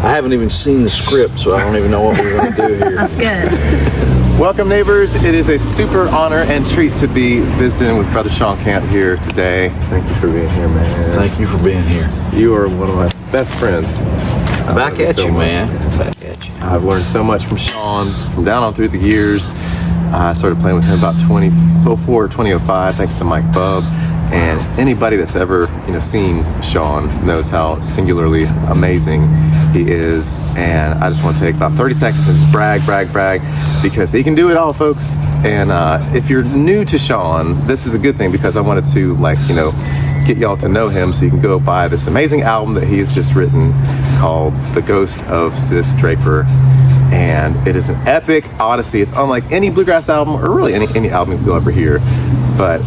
I haven't even seen the script, so I don't even know what we're going to do here. That's good. Welcome, neighbors. It is a super honor and treat to be visiting with Brother Shawn Camp here today. Thank you for being here, man. Thank you for being here. You are one of my best friends. Back at you, man. Back at you. I've learned so much from Shawn from down on through the years. I started playing with him about 2004, 2005, thanks to Mike Bubb. And anybody that's ever seen Shawn knows how singularly amazing he is. And I just want to take about 30 seconds and just brag, because he can do it all, folks. And if you're new to Shawn, this is a good thing, because I wanted to get y'all to know him, so you can go buy this amazing album that he has just written called The Ghost of Sis Draper. And it is an epic odyssey. It's unlike any bluegrass album, or really any album you'll ever hear. But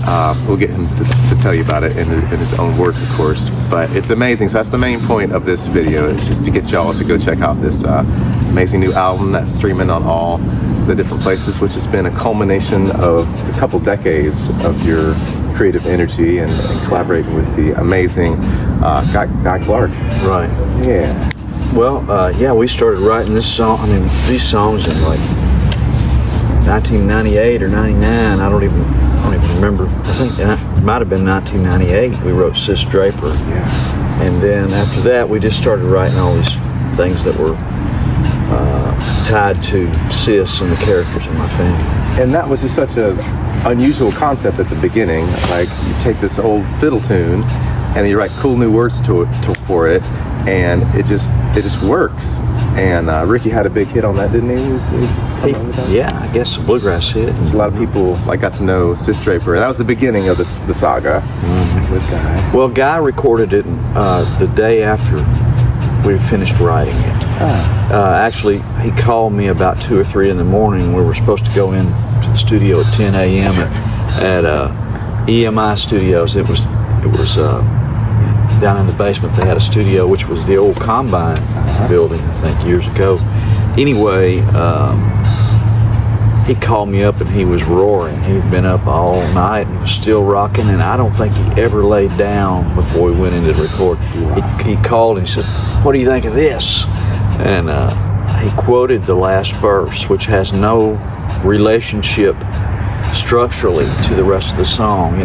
we'll get him to tell you about it in his own words, of course. But it's amazing. So that's the main point of this video. It's just to get y'all to go check out this amazing new album that's streaming on all the different places, which has been a culmination of a couple decades of your creative energy and collaborating with the amazing Guy Clark. Right. Yeah. Well, yeah, we started writing these songs in like 1998 or 99. I don't even remember. I think it might have been 1998. We wrote Sis Draper. Yeah. And then after that, we just started writing all these things that were tied to Sis and the characters in my family. And that was just such an unusual concept at the beginning. Like, you take this old fiddle tune and you write cool new words for it, and it just works. And Ricky had a big hit on that, didn't he? Yeah, I guess a bluegrass hit. A lot of people got to know Sis Draper, and that was the beginning of the saga with Guy. Well, Guy recorded it the day after we finished writing it. Actually, he called me about 2 or 3 in the morning. We were supposed to go in to the studio at 10 a.m. at EMI Studios. It was down in the basement. They had a studio, which was the old Combine building, I think, years ago. Anyway, he called me up and he was roaring. He'd been up all night and was still rocking, and I don't think he ever laid down before we went in to record. Wow. He called and he said, "What do you think of this?" And he quoted the last verse, which has no relationship structurally to the rest of the song,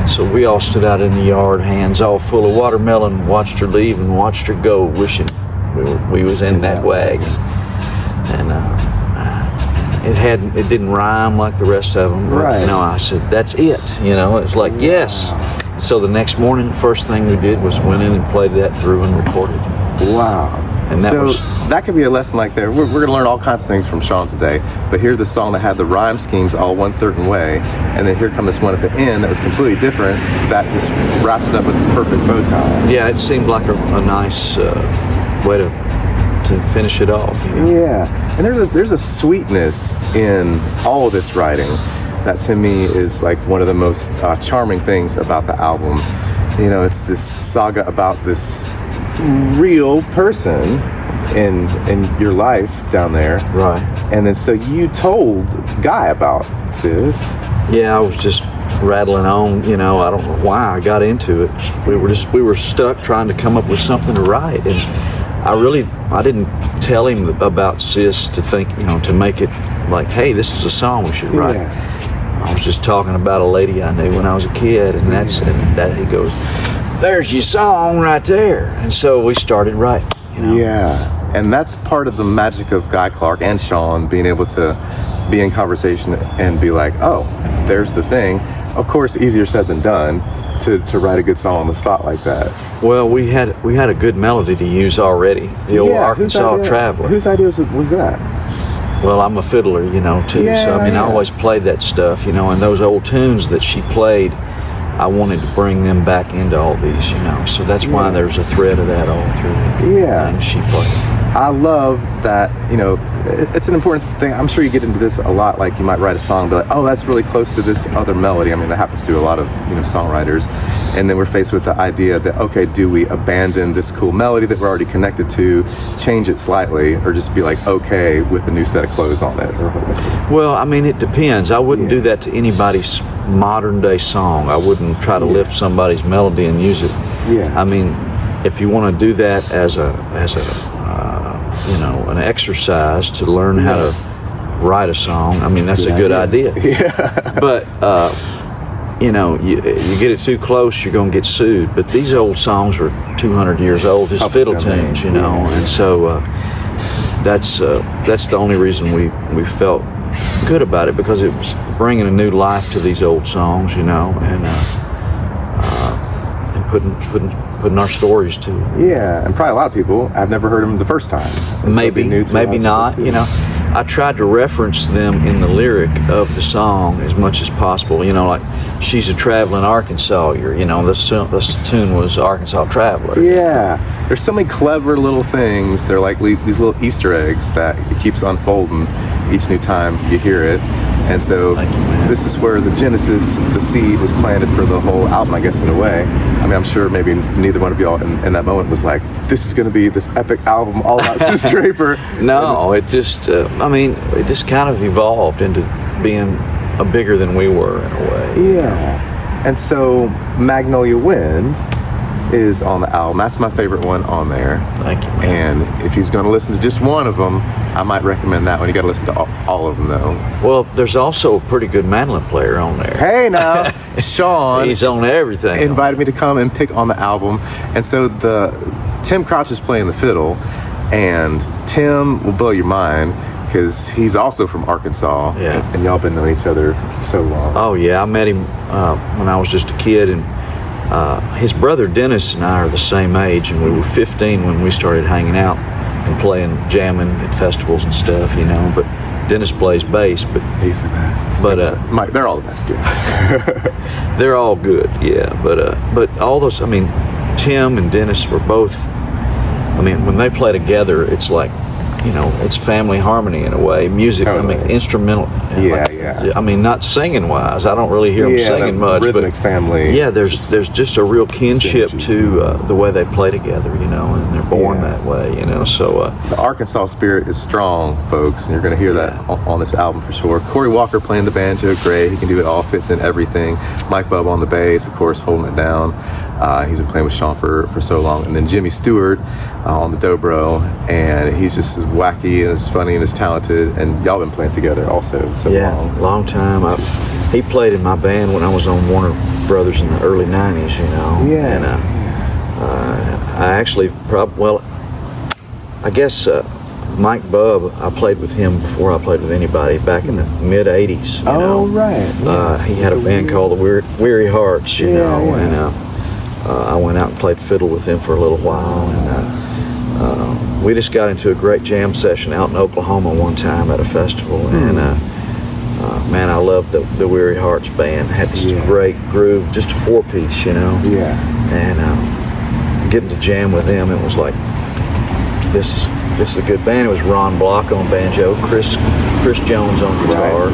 so we all stood out in the yard, hands all full of watermelon, watched her leave and watched her go, wishing we was in that wagon. And it didn't rhyme like the rest of them. Right. I said, that's it. It's like, yes. So the next morning, the first thing we did was went in and played that through and recorded. Wow. And that could be a lesson like there. We're going to learn all kinds of things from Shawn today, but here's the song that had the rhyme schemes all one certain way, and then here comes this one at the end that was completely different, that just wraps it up with the perfect bow tie. Yeah, it seemed like a nice way to finish it off. Yeah, and there's a sweetness in all of this writing that to me is like one of the most charming things about the album. It's this saga about this real person in your life down there, right? And then so you told Guy about Sis. Yeah, I was just rattling on. I don't know why I got into it. We were stuck trying to come up with something to write, and I didn't tell him about Sis to think, to make it like, hey, this is a song we should write. Yeah. I was just talking about a lady I knew when I was a kid, and that he goes, "There's your song right there." And so we started writing. Yeah, and that's part of the magic of Guy Clark and Shawn being able to be in conversation and be like, oh, there's the thing. Of course, easier said than done to write a good song on the spot like that. Well, we had a good melody to use already. The old Arkansas Traveler. Whose idea was that? Well, I'm a fiddler, too. Yeah, so I always played that stuff, and those old tunes that she played, I wanted to bring them back into all these, So that's why there's a thread of that all through. Yeah. And she played. I love that, it's an important thing. I'm sure you get into this a lot, like you might write a song and be like, oh, that's really close to this other melody. That happens to a lot of, songwriters. And then we're faced with the idea that, okay, do we abandon this cool melody that we're already connected to, change it slightly, or just be like, okay, with a new set of clothes on it? Well, it depends. I wouldn't do that to anybody's modern day song. I wouldn't try to lift somebody's melody and use it. Yeah. If you want to do that as a an exercise to learn how to write a song, I mean, that's a good idea. Yeah. But, you get it too close, you're going to get sued. But these old songs are 200 years old, just fiddle tunes, and so that's the only reason we felt good about it, because it was bringing a new life to these old songs, and putting our stories to it. Yeah, and probably a lot of people have never heard them the first time. Maybe not. I tried to reference them in the lyric of the song as much as possible. Like "She's a Traveling Arkansas." The tune was "Arkansas Traveler." Yeah, there's so many clever little things. They're like these little Easter eggs that it keeps unfolding each new time you hear it. And so this is where the genesis, the seed was planted for the whole album, I guess, in a way. I mean, I'm sure maybe neither one of y'all in that moment was like, this is going to be this epic album all about Sis Draper. No, it just, it just kind of evolved into being bigger than we were in a way. Yeah. And so Magnolia Wind is on the album. That's my favorite one on there. Thank you, man. And if you was going to listen to just one of them, I might recommend that one. You got to listen to all of them, though. Well, there's also a pretty good mandolin player on there. Hey, now, Shawn. He's on everything. Invited me to come and pick on the album. And so Tim Crouch is playing the fiddle, and Tim will blow your mind because he's also from Arkansas. Yeah. And y'all been knowing each other so long. Oh, yeah. I met him when I was just a kid, and his brother Dennis and I are the same age, and we were 15 when we started hanging out and playing, jamming at festivals and stuff, But Dennis plays bass, but he's the best. But they're all the best, yeah. they're all good, yeah. But all those, Tim and Dennis were both. When they play together, it's like, it's family harmony in a way. Music, Totally. Instrumental. Yeah. Not singing wise. I don't really hear them singing much. Rhythmic family. Yeah, there's just a real kinship to the way they play together, and they're born that way, So the Arkansas spirit is strong, folks, and you're going to hear that on this album for sure. Corey Walker playing the banjo, great. He can do it all, fits in everything. Mike Bubb on the bass, of course, holding it down. He's been playing with Shawn for so long. And then Jimmy Stewart on the dobro, and he's just as wacky and as funny and as talented. And y'all been playing together also so long. Long time. He played in my band when I was on Warner Brothers in the early 90s, Yeah. And I actually I guess Mike Bubb, I played with him before I played with anybody back in the mid 80s. Right. He had a band called the Weary Hearts, and I went out and played fiddle with him for a little while, and we just got into a great jam session out in Oklahoma one time at a festival, and man, I loved the Weary Hearts band. Had this great groove, just a 4-piece, and getting to jam with them, it was like, this is a good band. It was Ron Block on banjo, Chris Jones on guitar,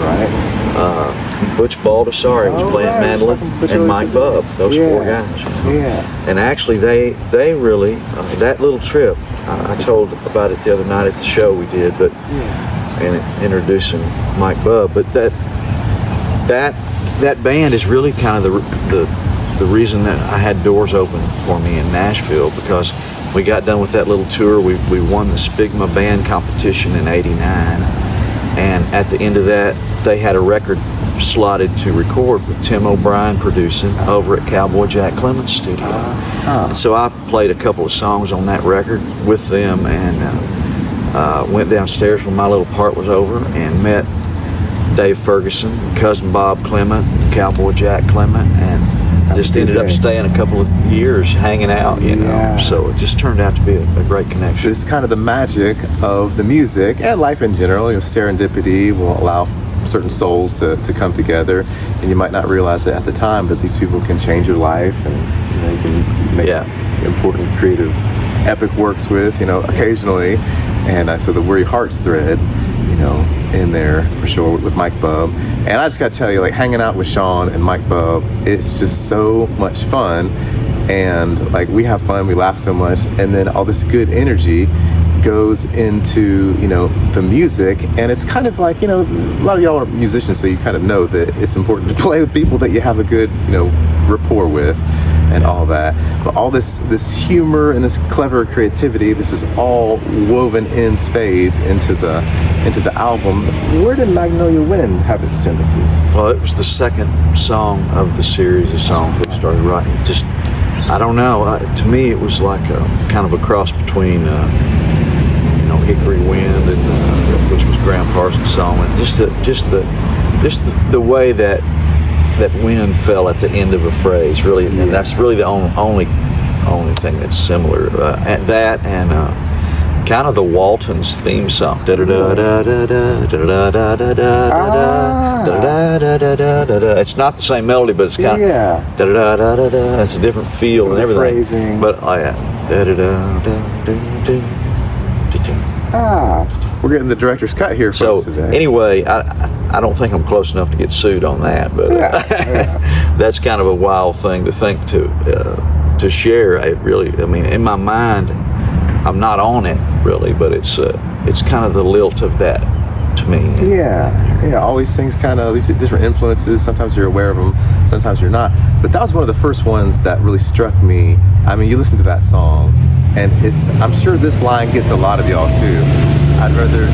Butch Baldessari was playing mandolin, and Mike Bubb. Those 4 guys. Yeah. And actually, they really that little trip. I told about it the other night at the show we did, but and introducing Mike Bubb. But that band is really kind of the reason that I had doors open for me in Nashville, because we got done with that little tour. We won the Spigma band competition in '89, and at the end of that, they had a record slotted to record with Tim O'Brien producing over at Cowboy Jack Clements' studio. And so I played a couple of songs on that record with them, and went downstairs when my little part was over and met Dave Ferguson, cousin Bob Clement, Cowboy Jack Clement, and just ended up staying a couple of years hanging out, So it just turned out to be a great connection. It's kind of the magic of the music and life in general. Serendipity will allow certain souls to come together, and you might not realize it at the time, but these people can change your life, and you can make important creative epic works with, occasionally. And so the Weary Hearts thread, in there for sure with Mike Bubb. And I just got to tell you, like, hanging out with Shawn and Mike Bubb, it's just so much fun. And like, we have fun, we laugh so much, and then all this good energy goes into the music. And it's kind of like, a lot of y'all are musicians, so you kind of know that it's important to play with people that you have a good rapport with. and all that. But all this humor and this clever creativity, this is all woven in spades into the album. Where did Magnolia Wind have its genesis? Well, it was the second song of the series of songs we started writing. Just, I don't know. To me, it was like a kind of a cross between, Hickory Wind, and which was Graham Parsons' song, and just the way that wind fell at the end of a phrase. Really, and that's really the only thing that's similar. And that and kind of the Waltons theme song. It's not the same melody, but it's kind of it's a different feel and everything. Phrasing. But we're getting the director's cut here, folks, so today. Anyway, I don't think I'm close enough to get sued on that, but that's kind of a wild thing to think to share. In my mind, I'm not on it really, but it's kind of the lilt of that to me. All these things these different influences. Sometimes you're aware of them, sometimes you're not. But that was one of the first ones that really struck me. I mean, you listen to that song, and I'm sure this line gets a lot of y'all too. I'd rather,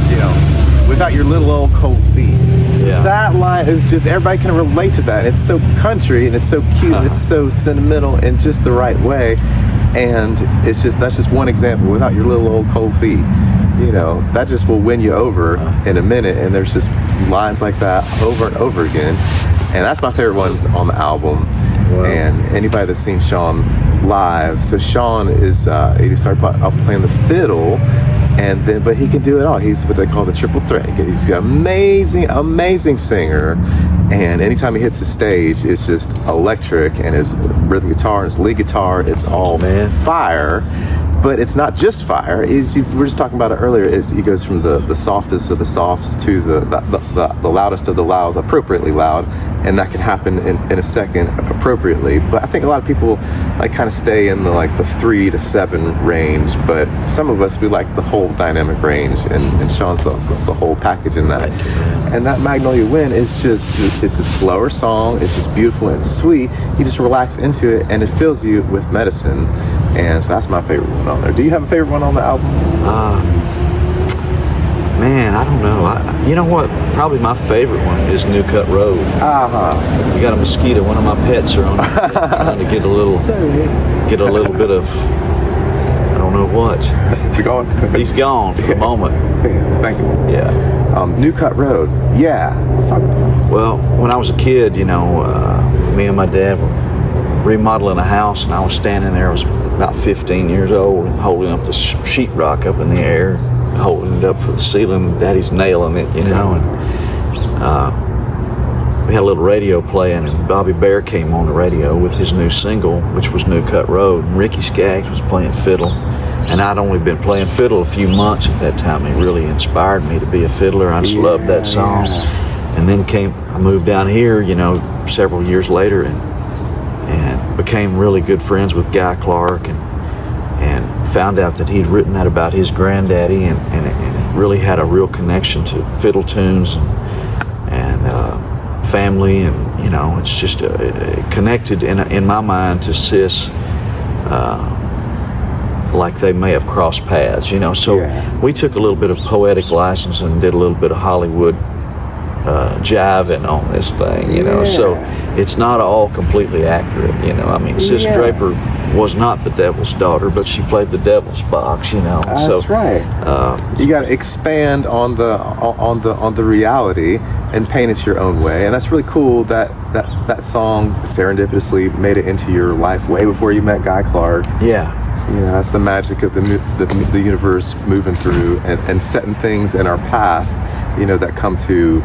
without your little old cold feet. Yeah. That line is just, everybody can relate to that. It's so country, and it's so cute, and it's so sentimental in just the right way. And that's just one example. Without your little old cold feet, that just will win you over in a minute. And there's just lines like that over and over again. And that's my favorite one on the album. Wow. And anybody that's seen Shawn live, so Shawn is he started playing the fiddle, but he can do it all. He's what they call the triple threat. He's an amazing singer, and anytime he hits the stage, it's just electric. And his rhythm guitar and his lead guitar, it's all fire. But it's not just fire. We were just talking about it earlier. He goes from the softest of the softs to the loudest of the louds, appropriately loud, and that can happen in a second appropriately. But I think a lot of people kind of stay in the 3 to 7 range. But some of us, we like the whole dynamic range, and Shawn's the whole package in that. And that Magnolia Wind is it's a slower song. It's just beautiful and sweet. You just relax into it, and it fills you with medicine. And so that's my favorite one on there. Do you have a favorite one on the album? Man, I don't know. You know what? Probably my favorite one is New Cut Road. We got a mosquito. One of my pets are on it, trying to get a little bit of, I don't know what. Is he gone? He's gone for the moment. Yeah, thank you. Yeah. New Cut Road. Yeah. Let's talk about it. Well, when I was a kid, me and my dad were remodeling a house, and I was standing there. I was about 15 years old, and holding up the sheetrock up in the air, holding it up for the ceiling. Daddy's nailing it, and we had a little radio playing, and Bobby Bear came on the radio with his new single, which was New Cut Road, and Ricky Skaggs was playing fiddle, and I'd only been playing fiddle a few months at that time. It really inspired me to be a fiddler. I just loved that song. And then I moved down here, several years later, and became really good friends with Guy Clark, and found out that he'd written that about his granddaddy, and it really had a real connection to fiddle tunes and family, and it's just connected in my mind to Sis, like they may have crossed paths, so we took a little bit of poetic license and did a little bit of Hollywood jiving on this thing, so it's not all completely accurate, Sis Draper was not the devil's daughter, but she played the devil's box, That's right. You got to expand on the reality and paint it your own way, and that's really cool that song serendipitously made it into your life way before you met Guy Clark. That's the magic of the universe moving through and setting things in our path, that come to,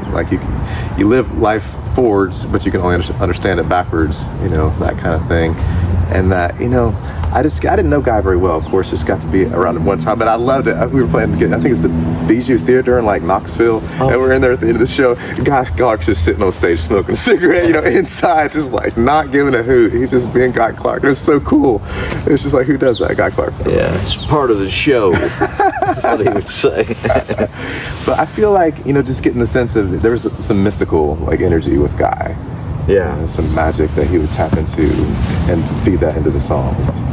you live life forwards, but you can only understand it backwards, that kind of thing. And that, I didn't know Guy very well, of course, just got to be around him one time, but I loved it. We were playing, I think it's the Bijou Theater in Knoxville, and we're in there at the end of the show. Guy Clark's just sitting on stage smoking a cigarette, inside, just not giving a hoot. He's just being Guy Clark. It was so cool. It's just who does that? Guy Clark does that. It's part of the show, what he would say. But I feel just getting the sense of there was some mystical energy with Guy. Yeah. Some magic that he would tap into and feed that into the songs.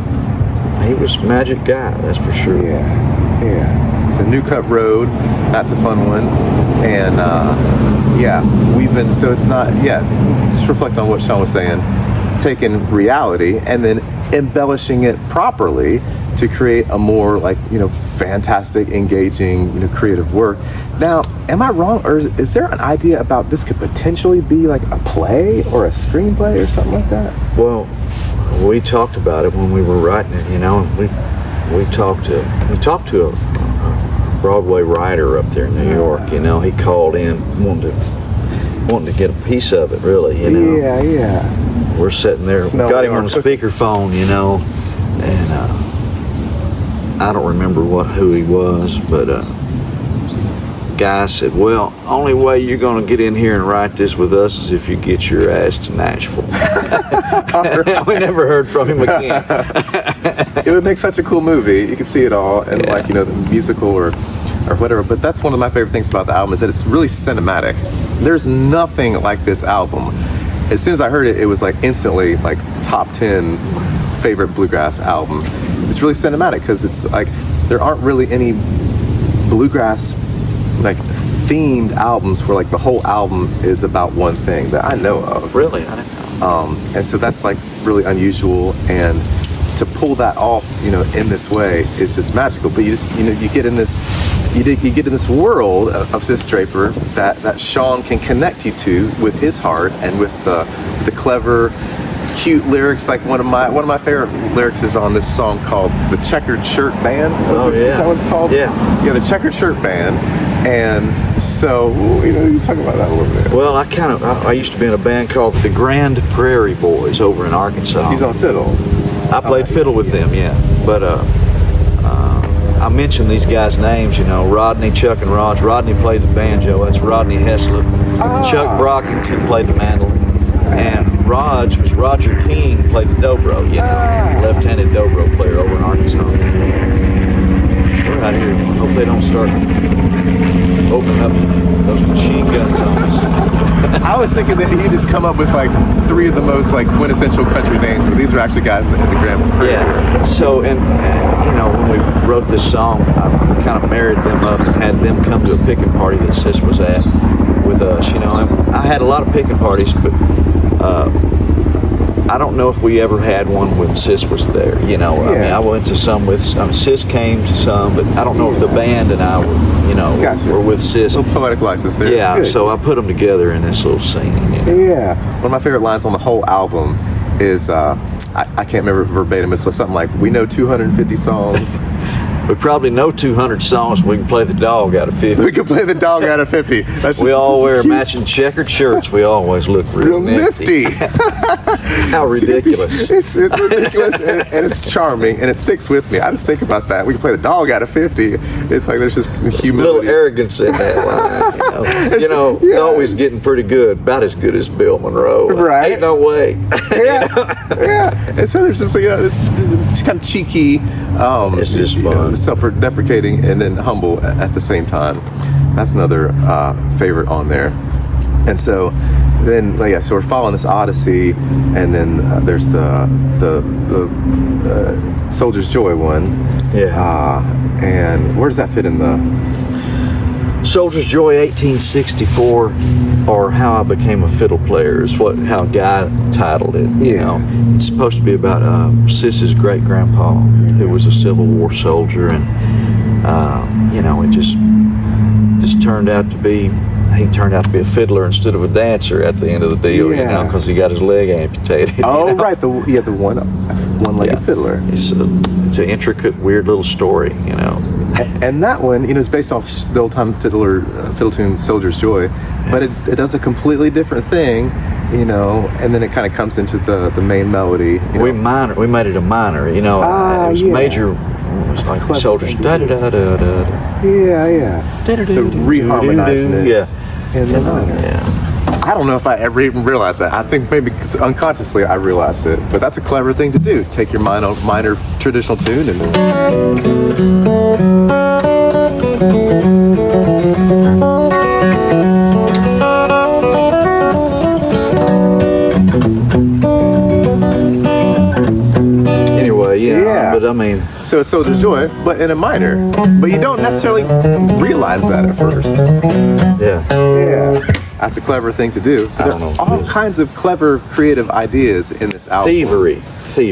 He was a magic guy, that's for sure. Yeah. It's a New Cut Road. That's a fun one. And so it's not, just reflect on what Shawn was saying, taking reality and then embellishing it properly to create a more fantastic, engaging, creative work. Now, am I wrong, or is there an idea about this could potentially be like a play or a screenplay or something like that? Well, we talked about it when we were writing it, we talked to a Broadway writer up there in New York, he called in wanting to get a piece of it, really, Yeah. We're sitting there, got him on the speakerphone, and I don't remember who he was, but guy said, well, only way you're going to get in here and write this with us is if you get your ass to Nashville. We never heard from him again. It would make such a cool movie. You could see it all, and the musical or whatever. But that's one of my favorite things about the album, is that it's really cinematic. There's nothing like this album. As soon as I heard it, it was instantly top 10 favorite bluegrass album. It's really cinematic because it's there aren't really any bluegrass themed albums where the whole album is about one thing that I know of. Really? I didn't know. And so that's really unusual, and to pull that off, in this way is just magical. But you just, you get in this world of Sis Draper that Shawn can connect you to with his heart and with the clever, cute lyrics. One of my favorite lyrics is on this song called "The Checkered Shirt Band." Is that what it's called? Yeah, the Checkered Shirt Band. And so, you talk about that a little bit. Well, I used to be in a band called the Grand Prairie Boys over in Arkansas. He's on fiddle. I played fiddle with them, but I mentioned these guys' names, Rodney, Chuck, and Raj. Rodney played the banjo. That's Rodney Hessler. Chuck Brockington played the mandolin. And Raj was Roger King, played the dobro, left-handed dobro player over in Arkansas. We're out here. I hope they don't start opening up those machine guns on us. I was thinking that he'd just come up with 3 of the most quintessential country names, but these are actually guys in the Grand Prairie. Yeah. So, and when we wrote this song, I kind of married them up and had them come to a picking party that Sis was at with us. I had a lot of picking parties, but I don't know if we ever had one when Sis was there. I mean, I went to some with Sis came to some, but I don't know if the band and I were, were with Sis. A little poetic license there. Yeah, so I put them together in this little scene. Yeah. One of my favorite lines on the whole album is, I can't remember verbatim, it's something like, we know 250 songs. We probably know 200 songs. We can play the dog out of 50. We can play the dog out of 50. That's we all wear matching checkered shirts. We always look real nifty. How ridiculous. It's ridiculous and it's charming and it sticks with me. I just think about that. We can play the dog out of 50. It's there's just humility. A little arrogance in that line. Always getting pretty good, about as good as Bill Monroe. Right. Ain't no way. Yeah. And so there's just this kind of cheeky. It's just fun. Self-deprecating and then humble at the same time. That's another favorite on there. And so then, so we're following this Odyssey, and then there's the Soldier's Joy one. Yeah. And where does that fit in the? Soldier's Joy 1864, or How I Became a Fiddle Player is how Guy titled it. It's supposed to be about Sis's great grandpa, who was a Civil War soldier, and it just turned out to be a fiddler instead of a dancer at the end of the deal, because he got his leg amputated. Oh, right, the one-legged fiddler. It's an intricate, weird little story, And that one, is based off the old-time fiddle tune "Soldier's Joy," but it does a completely different thing, and then it kind of comes into the main melody. We made it a minor, it was major. It was like Soldier's da da da da da. Yeah. So reharmonizing it. Yeah. In the minor. Yeah. I don't know if I ever even realized that. I think maybe unconsciously I realized it, but that's a clever thing to do. Take your minor traditional tune and So it's Soldier's Joy, but in a minor. But you don't necessarily realize that at first. Yeah. Yeah. That's a clever thing to do. So there's all kinds of clever, creative ideas in this album. Thievery. But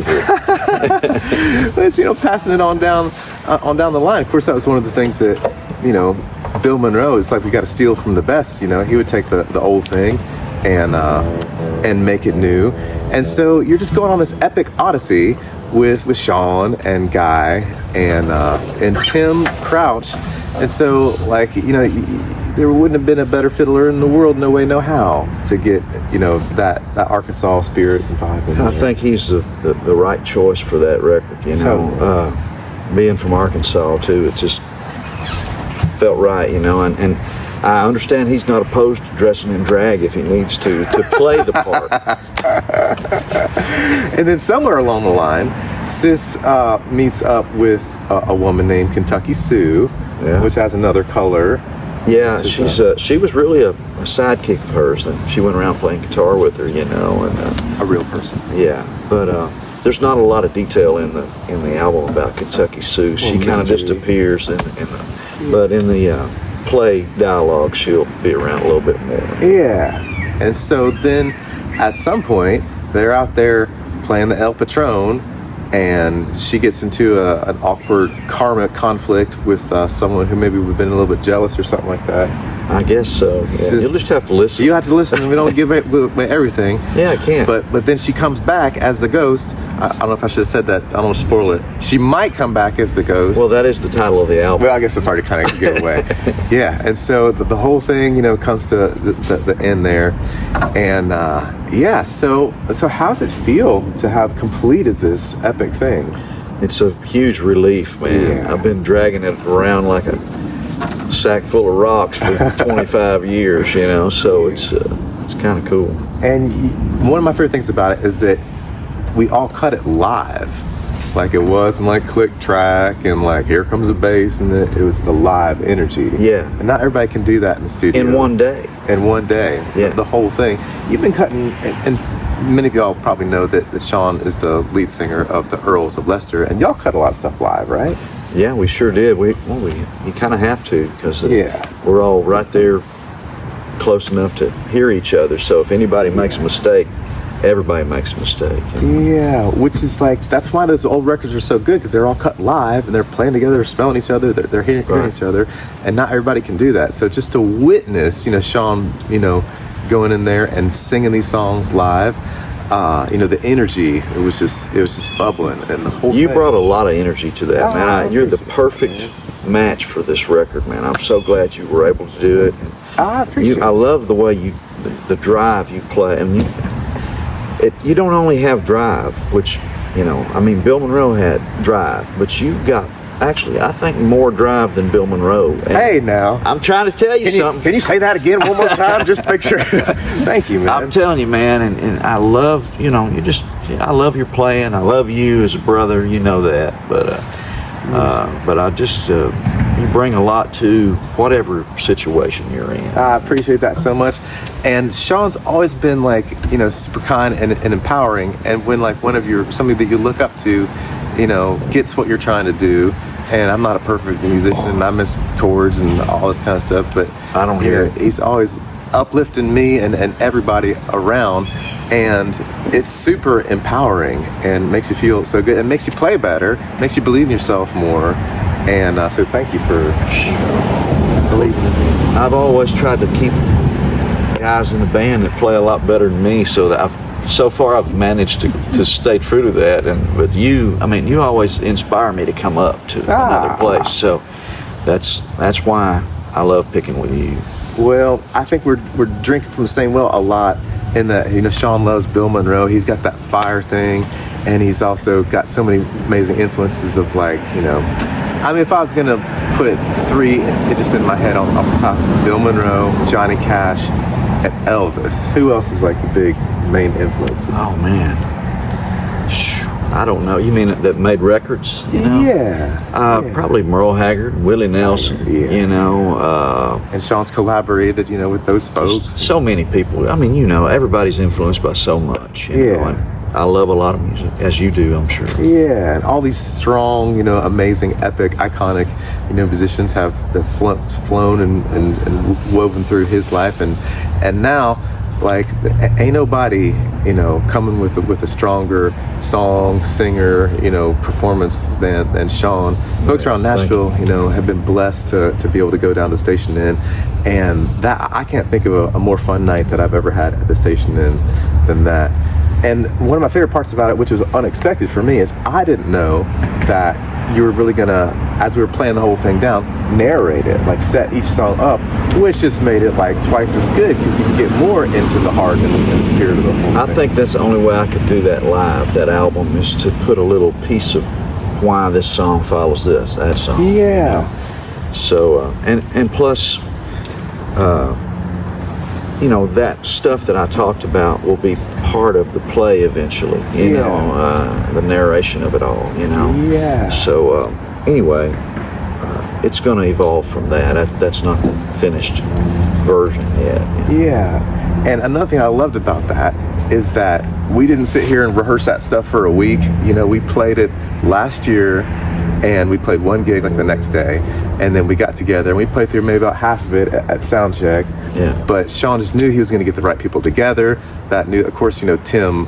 it's, passing it on down the line. Of course, that was one of the things that, Bill Monroe, it's like we got to steal from the best. He would take the old thing and make it new. And so you're just going on this epic odyssey with Shawn and Guy and Tim Crouch. And so, there wouldn't have been a better fiddler in the world, no way, no how, to get, that Arkansas spirit and vibe in there. I think he's the right choice for that record, being from Arkansas, too, it just felt right, and I understand he's not opposed to dressing in drag if he needs to play the part. And then somewhere along the line, Sis meets up with a woman named Kentucky Sue, which has another color. Yeah, she was really a sidekick of hers, and she went around playing guitar with her, and a real person. Yeah, but there's not a lot of detail in the album about Kentucky Sue. She kind of just appears but in the play dialogue, she'll be around a little bit more. Yeah, and so then at some point they're out there playing the El Patron, and she gets into an awkward karmic conflict with someone who maybe would have been a little bit jealous or something like that. I guess so. Yeah. You'll just have to listen. You have to listen. We don't give away everything. Yeah, I can't. But then she comes back as the ghost. I don't know if I should have said that. I don't want to spoil it. She might come back as the ghost. Well, that is the title of the album. Well, I guess it's hard to kind of give away. Yeah, and so the whole thing, comes to the end there, and So how's it feel to have completed this epic thing? It's a huge relief, man. Yeah. I've been dragging it around like a sack full of rocks for 25 years, so it's kind of cool. And one of my favorite things about it is that we all cut it live. Like, it wasn't like click track and like here comes a bass, and it was the live energy. Yeah. And not everybody can do that in the studio. In one day. Yeah. The whole thing. You've been cutting, and many of y'all probably know that Shawn is the lead singer of the Earls of Leicester, and y'all cut a lot of stuff live, right? Yeah, we sure did. You kind of have to, because we're all right there close enough to hear each other. So if anybody makes a mistake, everybody makes a mistake. Yeah, which is that's why those old records are so good, because they're all cut live and they're playing together, they're spelling each other, they're hearing each other, and not everybody can do that. So just to witness, Shawn, going in there and singing these songs live, the energy, it was just bubbling, and the whole You thing. brought a lot of energy to that, man. You're the perfect match for this record, man. I'm so glad you were able to do it. I appreciate it. I love the way the drive you play. I mean, you don't only have drive, which, Bill Monroe had drive, but you've got, actually, I think more drive than Bill Monroe. And hey, now. I'm trying to tell you something. Can you say that again one more time, just to make sure? Thank you, man. I'm telling you, man, and I love, I love your playing. I love you as a brother, you know that. But I just, you bring a lot to whatever situation you're in. I appreciate that so much. And Shawn's always been super kind and empowering. And when somebody that you look up to, gets what you're trying to do. And I'm not a perfect musician, and I miss chords and all this kind of stuff, but I don't hear it. He's always uplifting me and everybody around, and it's super empowering and makes you feel so good. It makes you play better, makes you believe in yourself more. And so thank you for believing in me. I've always tried to keep guys in the band that play a lot better than me, so that so far I've managed to stay true to that. But you always inspire me to come up to another place. So that's why I love picking with you. Well, I think we're drinking from the same well a lot, in that Shawn loves Bill Monroe. He's got that fire thing, and he's also got so many amazing influences of if I was gonna put three just in my head off the top: Bill Monroe, Johnny Cash, and Elvis. Who else is the big main influences? Oh man, I don't know. You mean that made records? Yeah. Probably Merle Haggard, Willie Nelson. And Shawn's collaborated, with those folks. So many people. Everybody's influenced by so much. You know, and I love a lot of music, as you do, I'm sure. Yeah, and all these strong, amazing, epic, iconic, musicians have flown and woven through his life, and now, like, ain't nobody, coming with a stronger song, singer, performance than Shawn. Folks around Nashville, have been blessed to be able to go down to Station Inn, and that I can't think of a more fun night that I've ever had at the Station Inn than that. And one of my favorite parts about it, which was unexpected for me, is I didn't know that you were really gonna, as we were playing the whole thing down, narrate it, like set each song up, which just made it like twice as good because you can get more into the heart and the spirit of the whole thing. I think that's the only way I could do that live, that album, is to put a little piece of why this song follows that song. Yeah. So, and plus, that stuff that I talked about will be part of the play eventually, the narration of it all, Yeah. So, anyway, it's going to evolve from that. That's not the finished version yet. Yeah. And another thing I loved about that is that we didn't sit here and rehearse that stuff for a week. We played it last year, and we played one gig like the next day, and then we got together and we played through maybe about half of it at sound check. Yeah. But Shawn just knew he was going to get the right people together. Of course, Tim,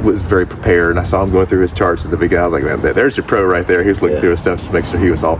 was very prepared, and I saw him going through his charts at the beginning. I was like, man, there's your pro right there. He was looking through his stuff to make sure he was all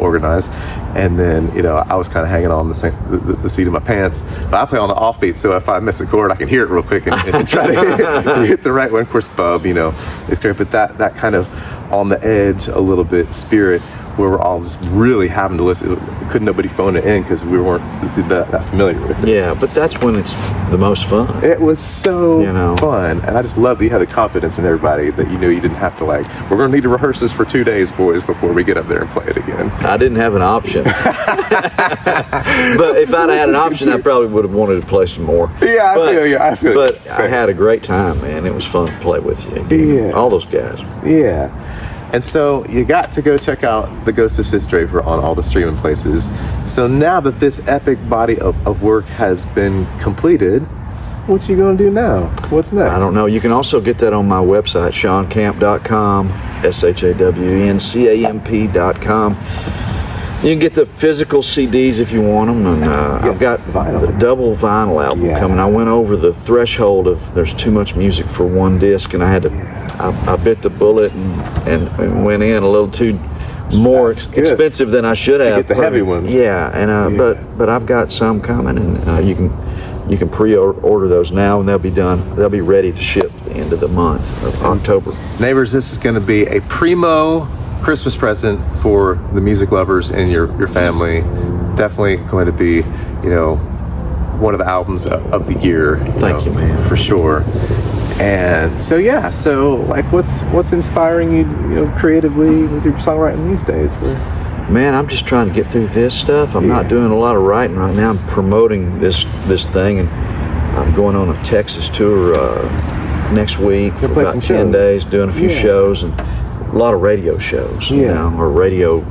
organized. And then, I was kind of hanging on the seat of my pants. But I play on the offbeat, so if I miss a chord, I can hear it real quick and try to hit the right one. Of course, Bub, is great. But that kind of on the edge a little bit spirit, where we're all just really having to listen. Couldn't nobody phone it in because we weren't that familiar with it. Yeah, but that's when it's the most fun. It was so fun, and I just love that you had the confidence in everybody that you didn't have to, like, we're going to need to rehearse this for 2 days, boys, before we get up there and play it again. I didn't have an option. But if I'd had an option, I probably would have wanted to play some more. Yeah, I feel you. But I had a great time, man. It was fun to play with you. Yeah. All those guys. Yeah. And so you got to go check out the Ghost of Sis Draper on all the streaming places. So now that this epic body of work has been completed, what you gonna do now? What's next? I don't know. You can also get that on my website, ShawnCamp.com, ShawnCamp.com. You can get the physical CDs if you want them, and I've got the double vinyl album coming. I went over the threshold of there's too much music for one disc, and I had to. I bit the bullet and went in a little too more expensive than I should have. To get the heavy ones. Yeah, and but I've got some coming, and you can pre-order those now, and they'll be done. They'll be ready to ship at the end of the month of October. Neighbors, this is going to be a primo Christmas present for the music lovers in your family. Definitely going to be, one of the albums of the year. Thank you, man. For sure. And so like what's inspiring you, creatively with your songwriting these days? Man, I'm just trying to get through this stuff. I'm not doing a lot of writing right now. I'm promoting this thing, and I'm going on a Texas tour next week for about 10 days, doing a few shows and a lot of radio shows, or radio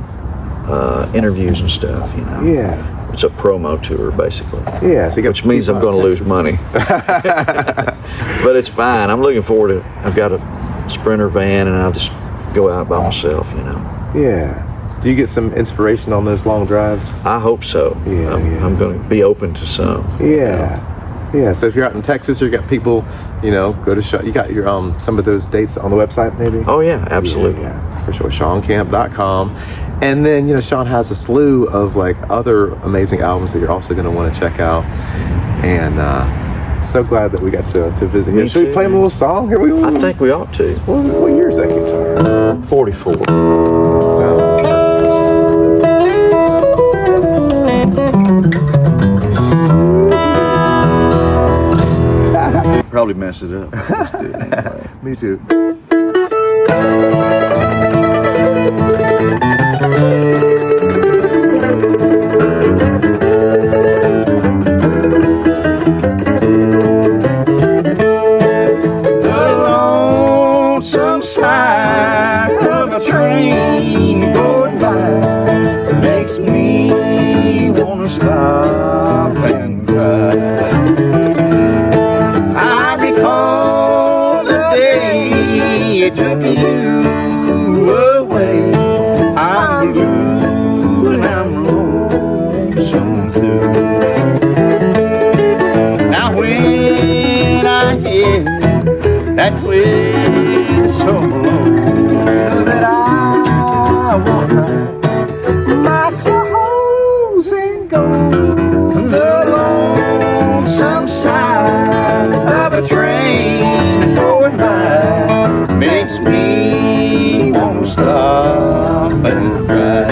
interviews and stuff, Yeah. It's a promo tour, basically. Yeah, so which means I'm going to lose money. But it's fine. I'm looking forward to it. I've got a Sprinter van, and I'll just go out by myself, Yeah. Do you get some inspiration on those long drives? I hope so. Yeah, I'm going to be open to some. Yeah. Yeah, so if you're out in Texas, or you got people, go to show. You got your some of those dates on the website, maybe? Oh yeah, absolutely. Yeah, for sure. ShawnCamp.com. And then, Shawn has a slew of like other amazing albums that you're also going to want to check out. And so glad that we got to visit him. Should we play him a little song? Here we go. I think we ought to. What year is that guitar? 44. Sounds Probably mess it up. Let's do it anyway. Me too. The lonesome side of a train going by makes me wanna stop and cry. I recall the that whistle blow that I want my clothes and go the lonesome side of a train going by makes me want to stop and cry.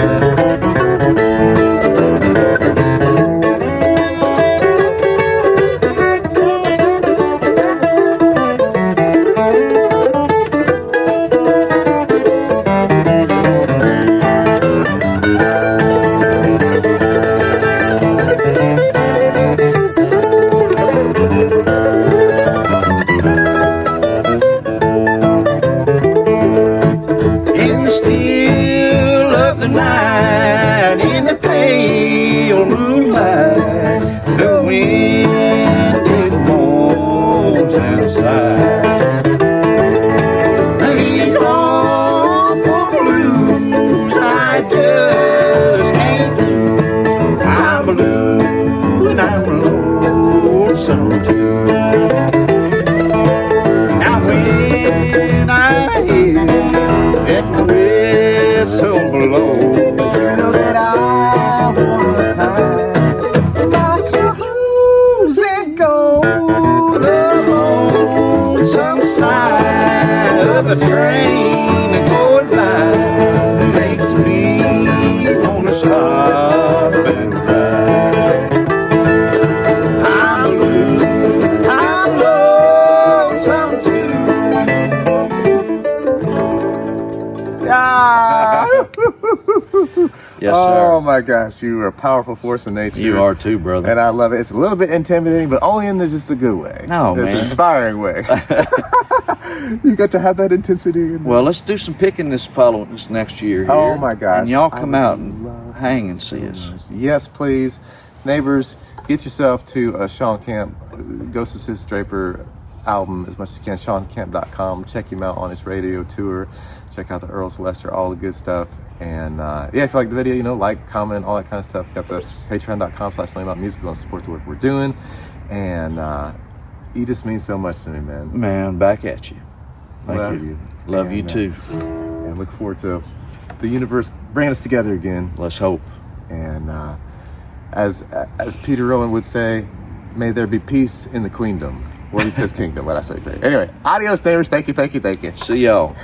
Yes, sir. Oh my gosh, you are a powerful force in nature. You are too, brother. And I love it. It's a little bit intimidating, but only in just the good way. No, it's man. an inspiring way. You got to have that intensity. Well, let's do some picking this next year. Here. Oh my gosh. And y'all come out and hang and see us. Yes, please. Neighbors, get yourself to Shawn Camp, Ghost of Sis Draper album as much as you can. ShawnCamp.com. Check him out on his radio tour. Check out the Earl Sylvester, all the good stuff. And yeah, if you like the video, like, comment, all that kind of stuff. Got the Patron.com/MillenMountainMusic to support the work we're doing. And you just mean so much to me, man. Man, back at you. Love you. Love you too. And look forward to the universe bringing us together again. Let's hope. And as Peter Rowan would say, may there be peace in the queendom. Well, he says kingdom, but I say great. Anyway, adios, neighbors. Thank you. See y'all.